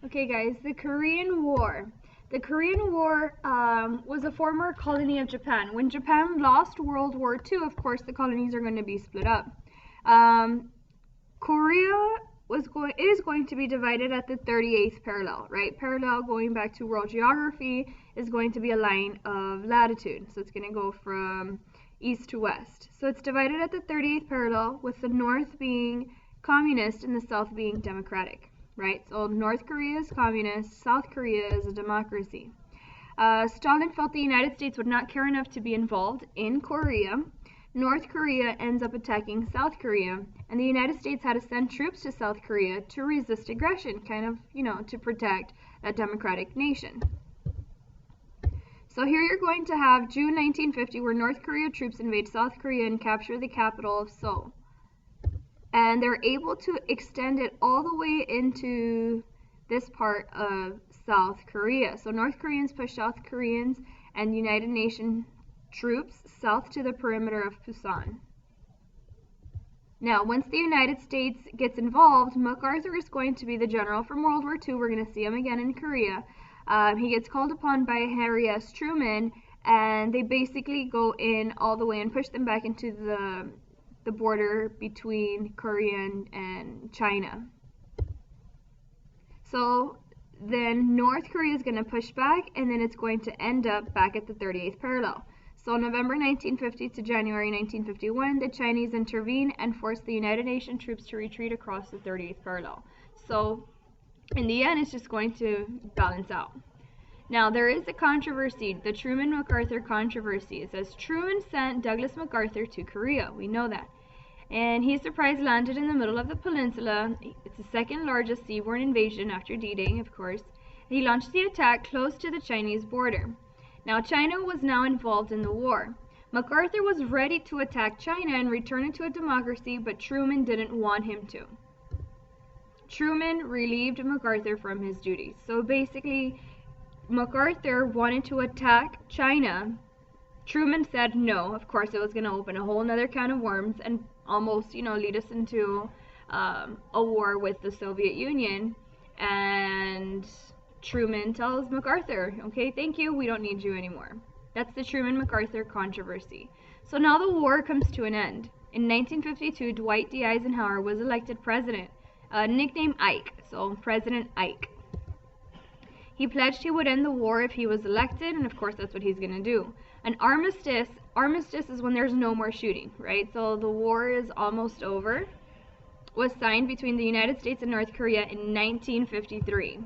Okay guys, the Korean War. The Korean War was a former colony of Japan. When Japan lost World War II, of course, the colonies are going to be split up. Korea is going to be divided at the 38th parallel, right? Parallel, going back to world geography, is going to be a line of latitude. So it's going to go from east to west. So it's divided at the 38th parallel, with the north being communist and the south being democratic. Right, so North Korea is communist, South Korea is a democracy. Stalin felt the United States would not care enough to be involved in Korea. North Korea ends up attacking South Korea, and the United States had to send troops to South Korea to resist aggression, kind of, to protect that democratic nation. So here you're going to have June 1950, where North Korea troops invade South Korea and capture the capital of Seoul. And they're able to extend it all the way into this part of South Korea. So North Koreans push South Koreans and United Nations troops south to the perimeter of Busan. Now, once the United States gets involved, MacArthur is going to be the general from World War II. We're going to see him again in Korea. He gets called upon by Harry S. Truman, and they basically go in all the way and push them back into the border between Korea and China. So then North Korea is going to push back, and then it's going to end up back at the 38th parallel. So November 1950 to January 1951, the Chinese intervene and force the United Nations troops to retreat across the 38th parallel. So in the end, it's just going to balance out. Now, there is a controversy, the Truman-MacArthur controversy. It says Truman sent Douglas MacArthur to Korea. We know that. And he surprise landed in the middle of the peninsula. It's the second largest seaborne invasion after D-Day, of course. He launched the attack close to the Chinese border. Now, China was now involved in the war. MacArthur was ready to attack China and return it to a democracy, but Truman didn't want him to. Truman relieved MacArthur from his duties. So basically, MacArthur wanted to attack China. Truman said no. Of course, it was going to open a whole nother can of worms and almost, lead us into a war with the Soviet Union. And Truman tells MacArthur, okay, thank you, we don't need you anymore. That's the Truman-MacArthur controversy. So now the war comes to an end. In 1952, Dwight D. Eisenhower was elected president, nicknamed Ike, so President Ike. He pledged he would end the war if he was elected, and of course that's what he's going to do. An armistice is when there's no more shooting, right? So the war is almost over. Was signed between the United States and North Korea in 1953.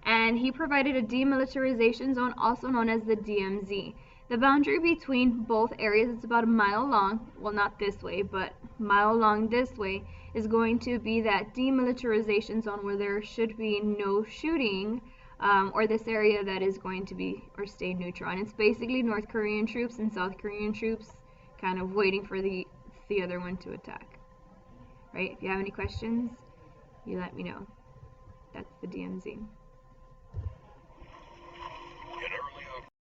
And he provided a demilitarization zone, also known as the DMZ. The boundary between both areas is about a mile long. Well, not this way, but mile long this way is going to be that demilitarization zone where there should be no shooting. Or this area that is going to be or stay neutral. And it's basically North Korean troops and South Korean troops kind of waiting for the other one to attack. Right? If you have any questions, you let me know. That's the DMZ.